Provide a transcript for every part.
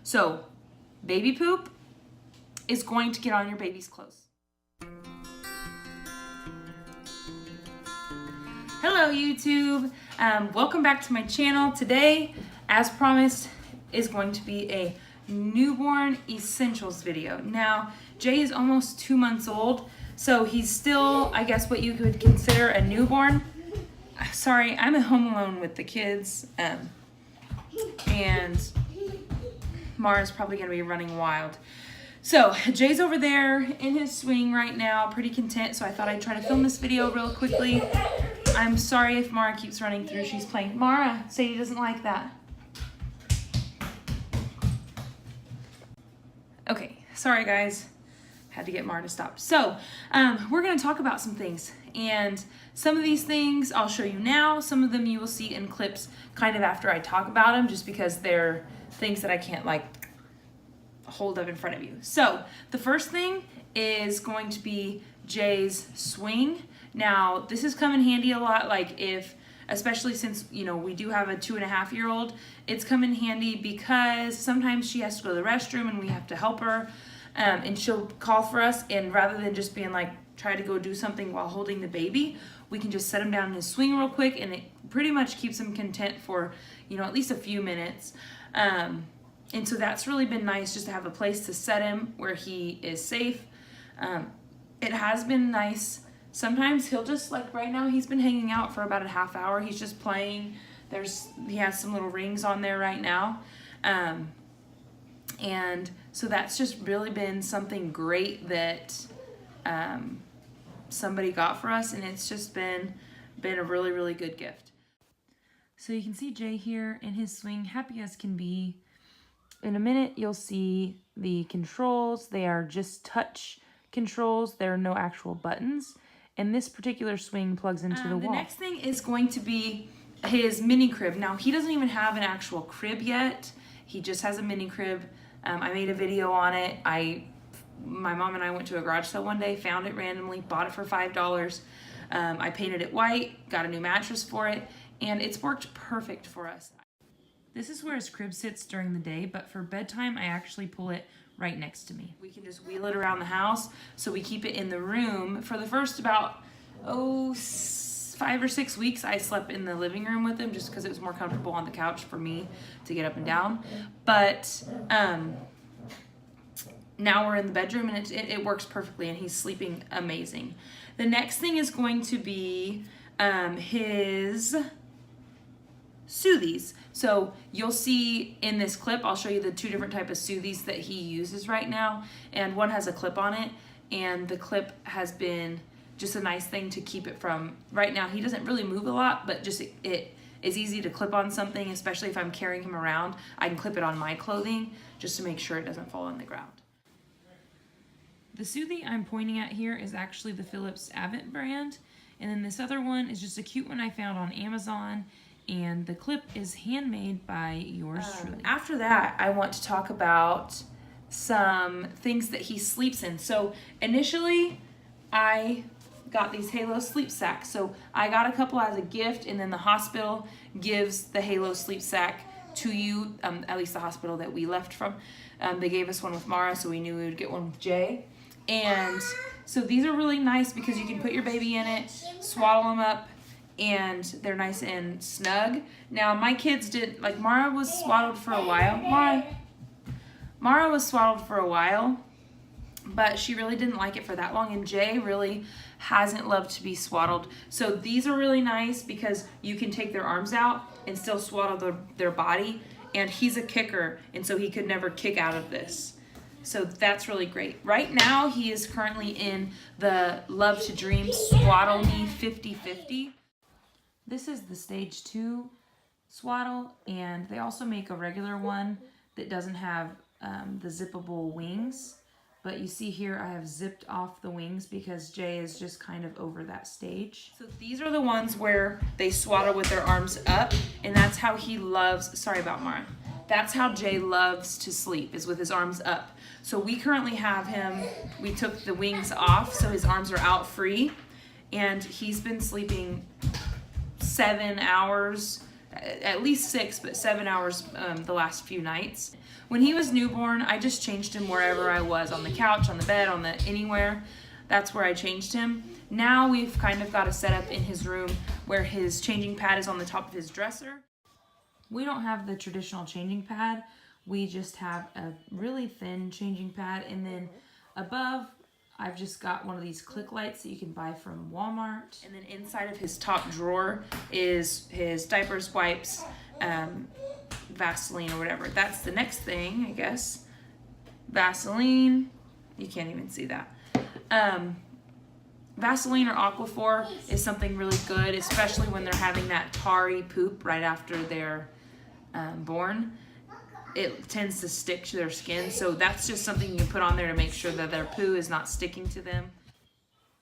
So baby poop is going to get on your baby's clothes. Hello YouTube, welcome back to my channel. Today, as promised, is going to be a newborn essentials video. Now, Jay is almost 2 months old, so he's still, I guess, what you could consider a newborn. Sorry, I'm at home alone with the kids, and Mara's probably gonna be running wild. So Jay's over there in his swing right now, pretty content, so I thought I'd try to film this video real quickly. I'm sorry if Mara keeps running through. She's playing. Mara, Sadie doesn't like that. Okay, sorry guys. Had to get Mara to stop. So, we're gonna talk about some things. And some of these things I'll show you now. Some of them you will see in clips kind of after I talk about them, just because they're things that I can't like hold up in front of you. So, the first thing is going to be Jay's swing. Now, this has come in handy a lot, like if, especially since, you know, we do have a 2.5-year-old, it's come in handy because sometimes she has to go to the restroom and we have to help her, and she'll call for us, and rather than just being like, try to go do something while holding the baby, we can just set him down in his swing real quick, and it pretty much keeps him content for, you know, at least a few minutes. And so that's really been nice, just to have a place to set him where he is safe. It has been nice. Sometimes he'll just, like right now, he's been hanging out for about a half hour. He's just playing. He has some little rings on there right now. And so that's just really been something great that somebody got for us, and it's just been a really, really good gift. So you can see Jay here in his swing, happy as can be. In a minute, you'll see the controls. They are just touch controls. There are no actual buttons. And this particular swing plugs into the wall. The next thing is going to be his mini crib. Now, he doesn't even have an actual crib yet. He just has a mini crib. I made a video on it. My mom and I went to a garage sale one day, found it randomly, bought it for $5. I painted it white, got a new mattress for it, and it's worked perfect for us. This is where his crib sits during the day, but for bedtime, I actually pull it right next to me. We can just wheel it around the house, so we keep it in the room. For the first about, 5 or 6 weeks, I slept in the living room with him just because it was more comfortable on the couch for me to get up and down. But now we're in the bedroom, and it works perfectly, and he's sleeping amazing. The next thing is going to be his Soothies. So you'll see in this clip, I'll show you the 2 different types of Soothies that he uses right now, and one has a clip on it, and the clip has been just a nice thing to keep it from, right now he doesn't really move a lot, but just it is easy to clip on something, especially if I'm carrying him around. I can clip it on my clothing just to make sure it doesn't fall on the ground. The Soothie I'm pointing at here is actually the Philips Avent brand, and then this other one is just a cute one I found on Amazon, and the clip is handmade by yours truly. After that, I want to talk about some things that he sleeps in. So initially, I got these Halo sleep sacks. So I got a couple as a gift, and then the hospital gives the Halo sleep sack to you, at least the hospital that we left from. They gave us one with Mara, so we knew we would get one with Jay. And so these are really nice because you can put your baby in it, swaddle them up, and they're nice and snug. Now my kids did, like Mara was swaddled for a while. Mara was swaddled for a while, but she really didn't like it for that long, and Jay really hasn't loved to be swaddled. So these are really nice because you can take their arms out and still swaddle their body, and he's a kicker, and so he could never kick out of this. So that's really great. Right now, he is currently in the Love to Dream Swaddle Me 50/50. This is the stage 2 swaddle, and they also make a regular one that doesn't have the zippable wings. But you see here, I have zipped off the wings because Jay is just kind of over that stage. So these are the ones where they swaddle with their arms up, and that's how he loves, sorry about Mara. That's how Jay loves to sleep, is with his arms up. So we currently have him, we took the wings off, so his arms are out free, and he's been sleeping 7 hours, at least 6, but 7 hours the last few nights. When he was newborn, I just changed him wherever I was, on the couch, on the bed, anywhere. That's where I changed him. Now we've kind of got a setup in his room where his changing pad is on the top of his dresser. We don't have the traditional changing pad. We just have a really thin changing pad, and then above I've just got one of these click lights that you can buy from Walmart. And then inside of his top drawer is his diapers, wipes, Vaseline or whatever. That's the next thing, I guess. Vaseline. You can't even see that. Vaseline or Aquaphor is something really good, especially when they're having that tarry poop right after they're born. It tends to stick to their skin, so that's just something you can put on there to make sure that their poo is not sticking to them.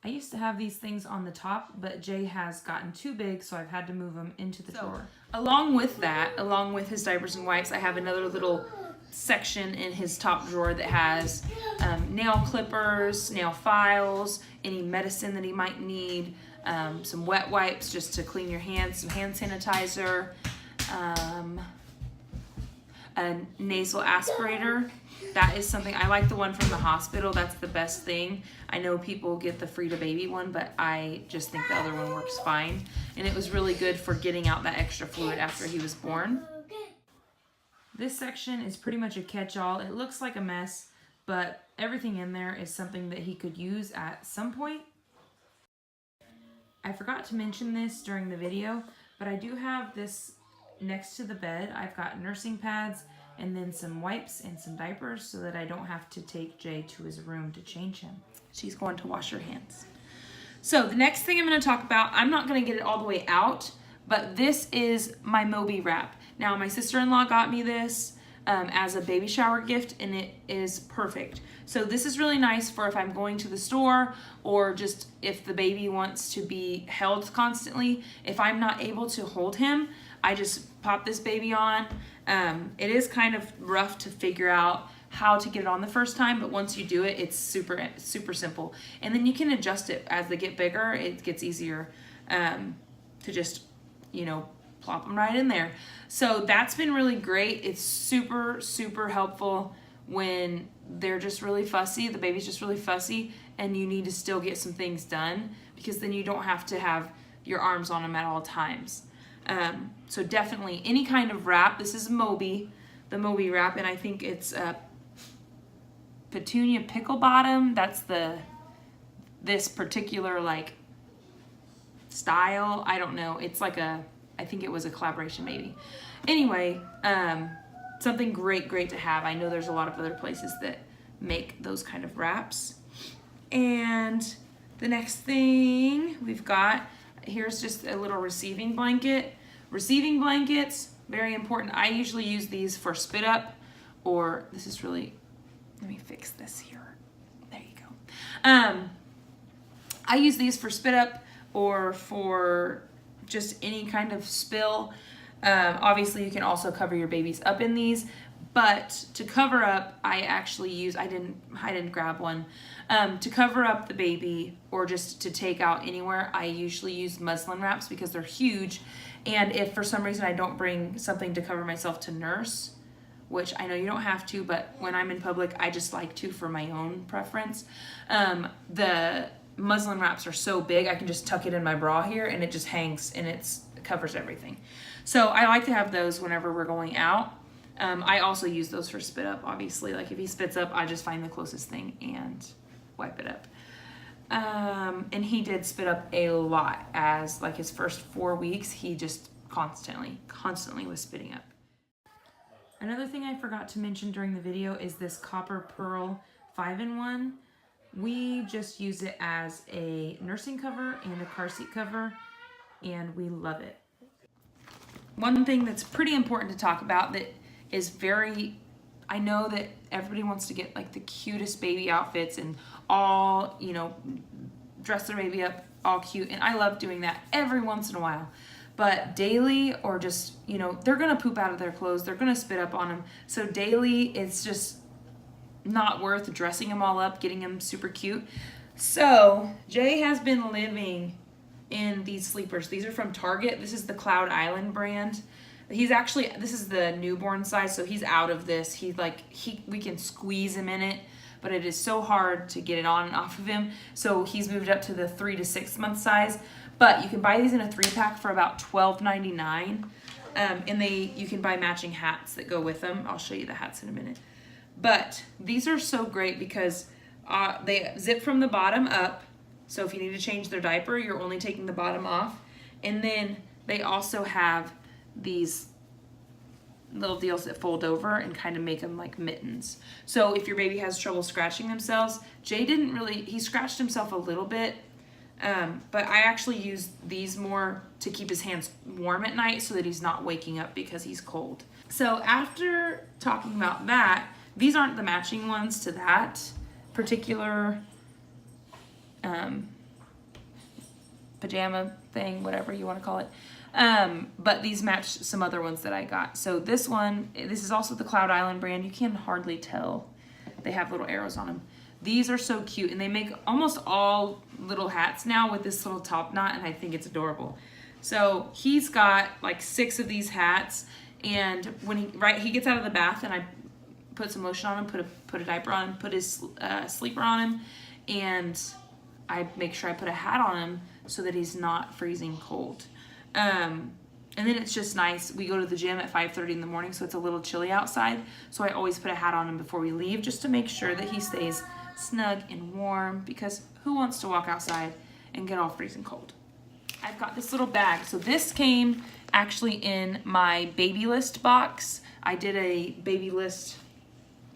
I used to have these things on the top, but Jay has gotten too big, so I've had to move them into the drawer. Along with that, along with his diapers and wipes, I have another little section in his top drawer that has nail clippers, nail files, any medicine that he might need, some wet wipes just to clean your hands, some hand sanitizer, a nasal aspirator. That is something, I like the one from the hospital. That's the best thing. I know people get the Frida Baby one, but I just think the other one works fine. And it was really good for getting out that extra fluid after he was born. This section is pretty much a catch-all. It looks like a mess, but everything in there is something that he could use at some point. I forgot to mention this during the video, but I do have this next to the bed. I've got nursing pads and then some wipes and some diapers so that I don't have to take Jay to his room to change him. She's going to wash her hands. So the next thing I'm going to talk about, I'm not going to get it all the way out, but this is my Moby wrap. Now my sister-in-law got me this as a baby shower gift, and it is perfect. So this is really nice for if I'm going to the store, or just if the baby wants to be held constantly. If I'm not able to hold him, I just pop this baby on. It is kind of rough to figure out how to get it on the first time, but once you do it, it's super simple. And then you can adjust it as they get bigger. It gets easier to just, plop them right in there. So that's been really great. It's super helpful when they're just really fussy, the baby's just really fussy, and you need to still get some things done, because then you don't have to have your arms on them at all times. So definitely any kind of wrap. This is Moby, the Moby wrap, and I think it's Petunia Pickle Bottom. That's this particular style. I don't know. It's I think it was a collaboration maybe. Anyway, something great to have. I know there's a lot of other places that make those kind of wraps. And the next thing we've got, here's just a little receiving blanket. Receiving blankets, very important. I usually use these for spit up, or this is really, let me fix this here. There you go. I use these for spit up or for just any kind of spill. Obviously you can also cover your babies up in these, but to cover up, I actually use, I didn't grab one. To cover up the baby or just to take out anywhere, I usually use muslin wraps because they're huge. And if for some reason I don't bring something to cover myself to nurse, which I know you don't have to, but when I'm in public, I just like to for my own preference. The muslin wraps are so big, I can just tuck it in my bra here and it just hangs and it covers everything. So I like to have those whenever we're going out. I also use those for spit up, obviously. Like if he spits up, I just find the closest thing and wipe it up. And he did spit up a lot. As his first 4 weeks, he just constantly was spitting up. Another thing I forgot to mention during the video is this Copper Pearl 5-in-1. We just use it as a nursing cover and a car seat cover, and we love it. One thing that's pretty important to talk about that is I know that everybody wants to get the cutest baby outfits and all, dress their baby up all cute, and I love doing that every once in a while. But daily, or just, they're gonna poop out of their clothes, they're gonna spit up on them. So daily, it's just not worth dressing them all up, getting them super cute. So Jay has been living in these sleepers. These are from Target. This is the Cloud Island brand. He's actually, this is the newborn size, so he's out of this. We can squeeze him in it, but it is so hard to get it on and off of him. So he's moved up to the 3 to 6 month size. But you can buy these in a 3-pack for about $12.99. And you can buy matching hats that go with them. I'll show you the hats in a minute. But these are so great because they zip from the bottom up. So if you need to change their diaper, you're only taking the bottom off. And then they also have these little deals that fold over and kind of make them like mittens. So if your baby has trouble scratching themselves, Jay he scratched himself a little bit. But I actually use these more to keep his hands warm at night so that he's not waking up because he's cold. So after talking about that, these aren't the matching ones to that particular pajama thing, whatever you want to call it. But these match some other ones that I got. So this is also the Cloud Island brand. You can hardly tell. They have little arrows on them. These are so cute, and they make almost all little hats now with this little top knot, and I think it's adorable. So he's got like 6 of these hats, and when he gets out of the bath, and I put some lotion on him, put a diaper on him, put his sleeper on him, and I make sure I put a hat on him so that he's not freezing cold. And then it's just nice. We go to the gym at 5:30 in the morning, so it's a little chilly outside. So I always put a hat on him before we leave just to make sure that he stays snug and warm, because who wants to walk outside and get all freezing cold? I've got this little bag. So this came actually in my baby list box. I did a baby list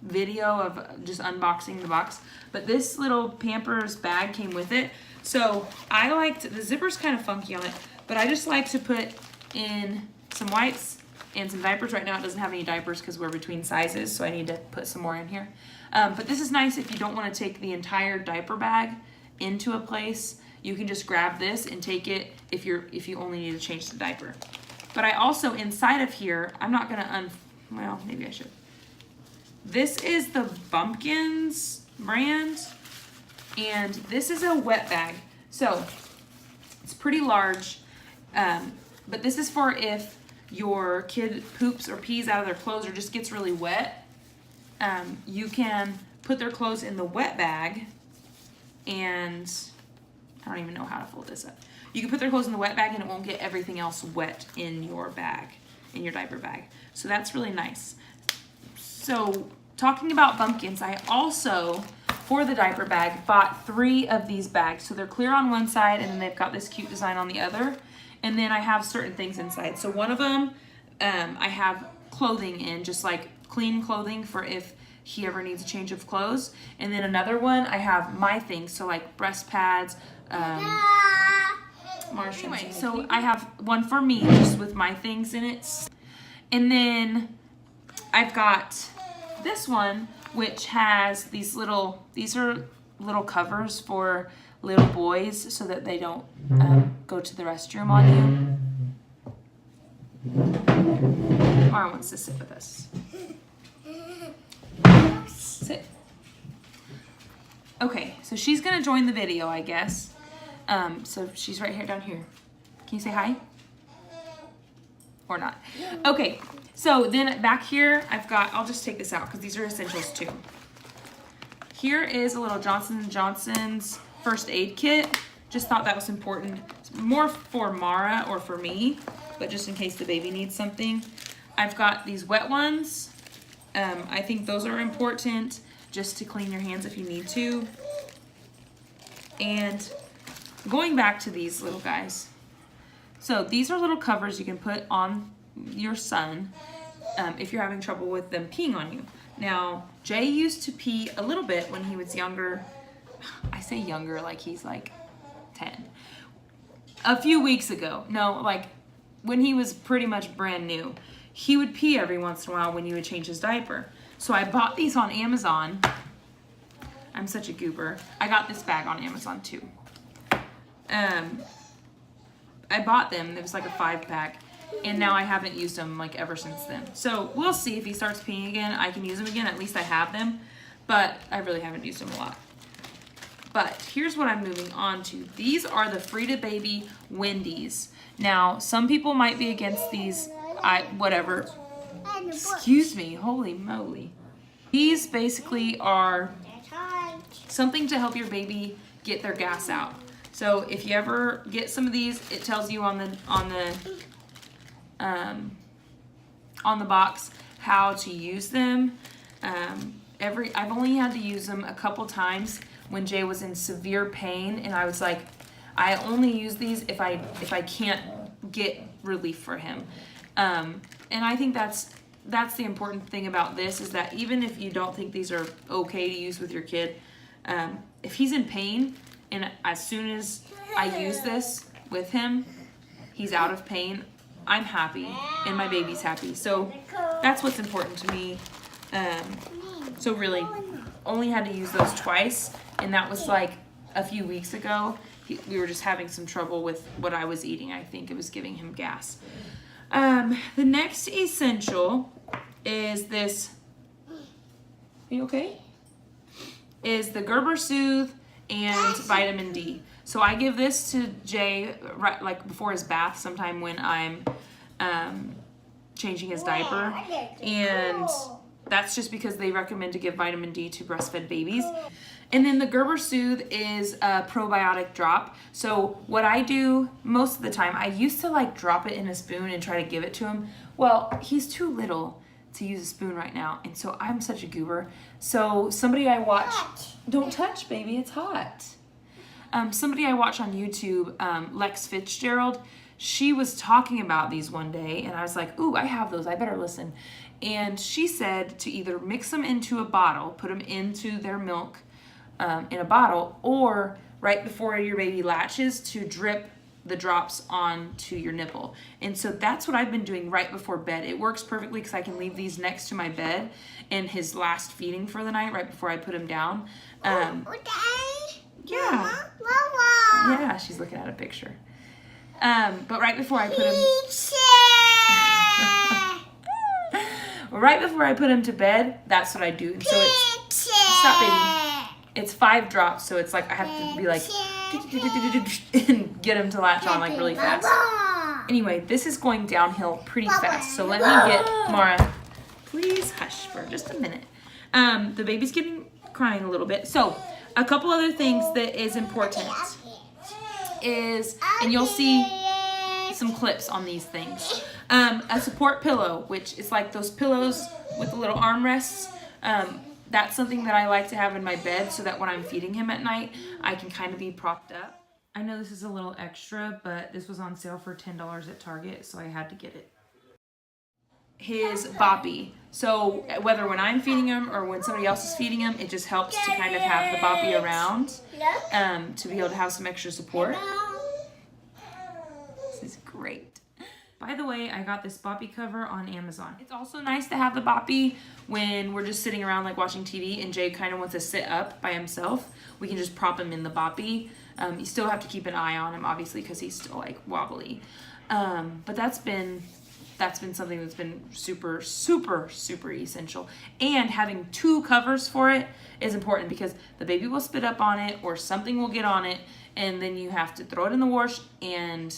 video of just unboxing the box, but this little Pampers bag came with it. So the zipper's kind of funky on it, but I just like to put in some wipes and some diapers. Right now it doesn't have any diapers because we're between sizes, so I need to put some more in here. But this is nice if you don't want to take the entire diaper bag into a place. You can just grab this and take it if you only need to change the diaper. But I also, inside of here, I'm not gonna well, maybe I should. This is the Bumpkins brand, and this is a wet bag. So it's pretty large, but this is for if your kid poops or pees out of their clothes or just gets really wet. You can put their clothes in the wet bag, and I don't even know how to fold this up. You can put their clothes in the wet bag and it won't get everything else wet in your bag, in your diaper bag. So that's really nice. So talking about Bumpkins, I also, for the diaper bag, bought 3 of these bags. So they're clear on one side, and then they've got this cute design on the other. And then I have certain things inside. So one of them, I have clothing in, just like clean clothing for if he ever needs a change of clothes. And then another one, I have my things, so like breast pads, anyway, so I have one for me just with my things in it. And then I've got this one, which has these are little covers for little boys so that they don't go to the restroom on you. Mara wants to sit with us. Sit. Okay, so she's gonna join the video, I guess. So she's right here, down here. Can you say hi? Or not? Okay, so then back here, I'll just take this out because these are essentials too. Here is a little Johnson & Johnson's first aid kit. Just thought that was important. It's more for Mara or for me, but just in case the baby needs something. I've got these wet ones. I think those are important just to clean your hands if you need to. And going back to these little guys. So these are little covers you can put on your son if you're having trouble with them peeing on you. Now, Jay used to pee a little bit when he was younger. I say younger like he's like 10. A few weeks ago. No, like when he was pretty much brand new. He would pee every once in a while when you would change his diaper. So I bought these on Amazon. I'm such a goober. I got this bag on Amazon too. I bought them. It was like a 5-pack. And now I haven't used them like ever since then. So we'll see if he starts peeing again. I can use them again. At least I have them. But I really haven't used them a lot. But here's what I'm moving on to. These are the Frida Baby Wendy's. Now, some people might be against these whatever. Excuse me, holy moly. These basically are something to help your baby get their gas out. So if you ever get some of these, it tells you on the box how to use them. I've only had to use them a couple times when Jay was in severe pain, and I was like, I only use these if I can't get relief for him. And I think that's the important thing about this, is that even if you don't think these are okay to use with your kid, if he's in pain, and as soon as I use this with him, he's out of pain, I'm happy and my baby's happy. So that's what's important to me. So really only had to use those twice, and that was like a few weeks ago. We were just having some trouble with what I was eating. I think it was giving him gas. The next essential is this. Are you okay? Is the Gerber Soothe and vitamin D. So I give this to Jay right like before his bath, sometime when I'm changing his diaper, and that's just because they recommend to give vitamin D to breastfed babies. And then the Gerber Soothe is a probiotic drop. So what I do most of the time, I used to like drop it in a spoon and try to give it to him. Well, he's too little to use a spoon right now, and so I'm such a goober. So somebody I watch, don't touch, baby, it's hot. Somebody I watch on YouTube, Lex Fitzgerald, she was talking about these one day, and I was like, ooh, I have those, I better listen. And she said to either mix them into a bottle, put them into their milk in a bottle, or right before your baby latches, to drip the drops onto your nipple. And so that's what I've been doing right before bed. It works perfectly because I can leave these next to my bed and his last feeding for the night right before I put him down. Yeah. Yeah, she's looking at a picture. But right before I put him right before I put him to bed, that's what I do. And so it's stop, baby. It's 5 drops, so it's like I have to be like and get him to latch on like really fast. Anyway, this is going downhill pretty fast. So let me get Mara. Please hush for just a minute. The baby's crying a little bit. So a couple other things that is important is, and you'll see some clips on these things. A support pillow, which is like those pillows with the little armrests. That's something that I like to have in my bed so that when I'm feeding him at night, I can kind of be propped up. I know this is a little extra, but this was on sale for $10 at Target, so I had to get it. His boppy. So whether when I'm feeding him or when somebody else is feeding him, it just helps to kind of have the boppy around to be able to have some extra support. This is great. By the way, I got this boppy cover on Amazon. It's also nice to have the boppy when we're just sitting around like watching TV and Jay kind of wants to sit up by himself. We can just prop him in the boppy. You still have to keep an eye on him, obviously, because he's still like wobbly. But that's been something that's been super, super, super essential. And having 2 covers for it is important because the baby will spit up on it or something will get on it, and then you have to throw it in the wash, and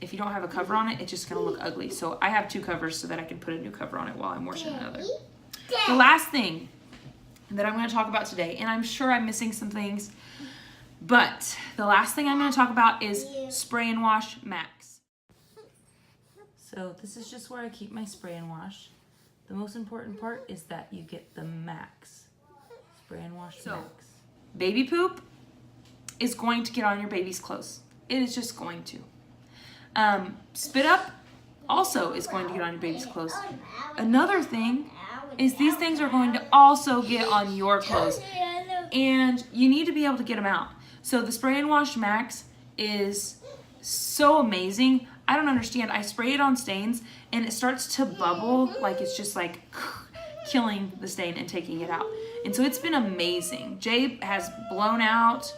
if you don't have a cover on it, it's just gonna look ugly. So I have 2 covers so that I can put a new cover on it while I'm washing another. The last thing that I'm gonna talk about today, and I'm sure I'm missing some things, but the last thing I'm gonna talk about is Spray and Wash Max. So this is just where I keep my Spray and Wash. The most important part is that you get the Max. Spray and Wash Max. Baby poop is going to get on your baby's clothes. It is just going to. Spit up also is going to get on your baby's clothes. Another thing is these things are going to also get on your clothes, and you need to be able to get them out. So the Spray and Wash Max is so amazing. I don't understand. I spray it on stains and it starts to bubble, like it's just like killing the stain and taking it out. And so it's been amazing. Jay has blown out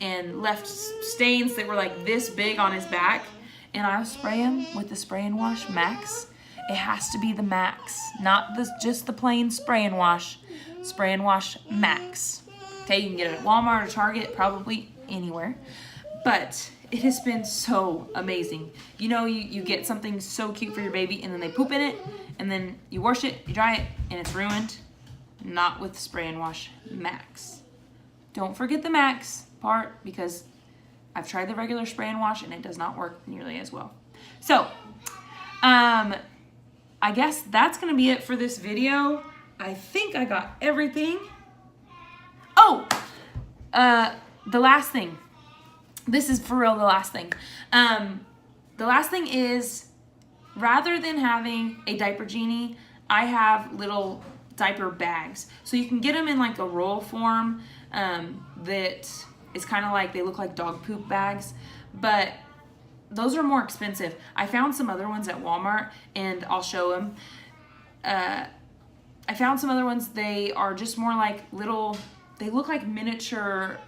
and left stains that were like this big on his back. And I spray him with the Spray and Wash Max. It has to be the Max, not just the plain Spray and Wash. Spray and Wash Max. Okay, you can get it at Walmart or Target, probably anywhere. But it has been so amazing. You know, you get something so cute for your baby and then they poop in it and then you wash it, you dry it, and it's ruined. Not with Spray and Wash Max. Don't forget the Max part because I've tried the regular Spray and Wash and it does not work nearly as well. So, I guess that's gonna be it for this video. I think I got everything. Oh, the last thing. This is for real the last thing. The last thing is, rather than having a diaper genie, I have little diaper bags. So you can get them in like a roll form that is kind of like, they look like dog poop bags, but those are more expensive. I found some other ones at Walmart and I'll show them. I found some other ones, they are just more like little, they look like miniature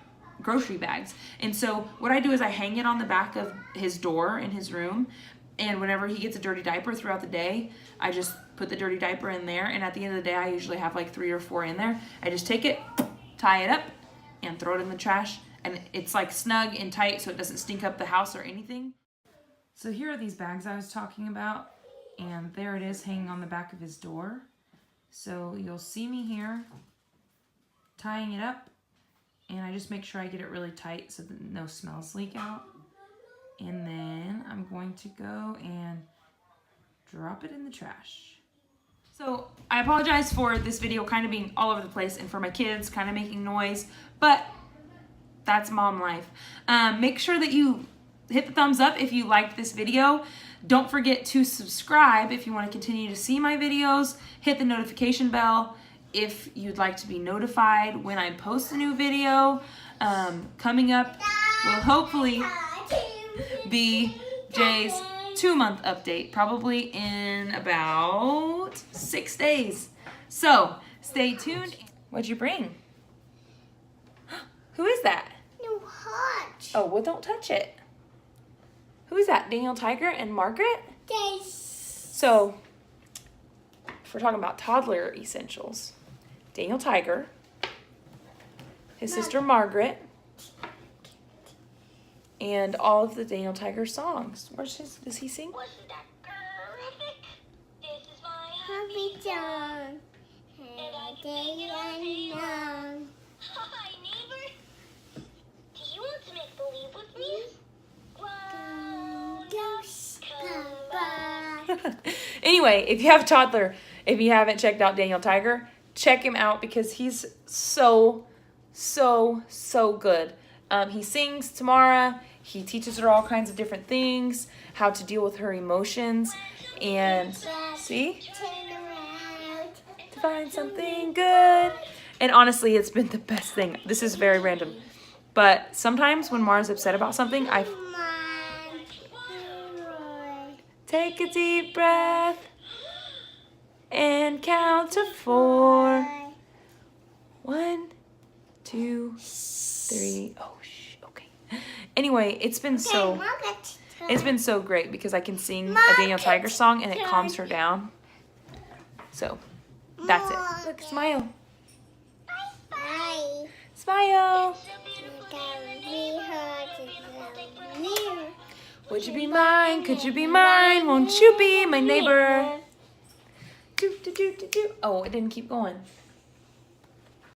grocery bags. And so what I do is I hang it on the back of his door in his room, and whenever he gets a dirty diaper throughout the day, I just put the dirty diaper in there, and at the end of the day I usually have like 3 or 4 in there. I just take it, tie it up, and throw it in the trash, and it's like snug and tight so it doesn't stink up the house or anything. So here are these bags I was talking about, and there it is hanging on the back of his door. So you'll see me here tying it up, and I just make sure I get it really tight so that no smells leak out. And then I'm going to go and drop it in the trash. So I apologize for this video kind of being all over the place and for my kids kind of making noise, but that's mom life. Make sure that you hit the thumbs up if you liked this video. Don't forget to subscribe if you want to continue to see my videos. Hit the notification bell if you'd like to be notified when I post a new video. Coming up will hopefully be Jay's 2-month update, probably in about 6 days. So stay tuned. What'd you bring? Who is that? No hot. Oh, well, don't touch it. Who is that? Daniel Tiger and Margaret? Yes. So, if we're talking about toddler essentials, Daniel Tiger, his sister Margaret, and all of the Daniel Tiger songs. Does he sing? Wasn't that terrific? This is my Happy dawn. and I can Day sing it all day long. unknown. Hi, neighbor. Do you want to make believe with me? Ghosts come by. Anyway, if you have a toddler, if you haven't checked out Daniel Tiger, check him out because he's so good. He sings Tamara. He teaches her all kinds of different things, how to deal with her emotions, and see? Turn around. To find something good. And honestly, it's been the best thing. This is very random. But sometimes when Mara's upset about something, I Come on. Roy. take a deep breath and count to 4. 1, 2, 3. Oh, okay. Anyway, it's been so great because I can sing a Daniel Tiger song and it calms her down. So, that's it. Look, smile. Bye. Smile. Be hard to near. Would you be mine? Could you be mine? Won't you be my neighbor? Do, do, do, do, do. Oh, it didn't keep going.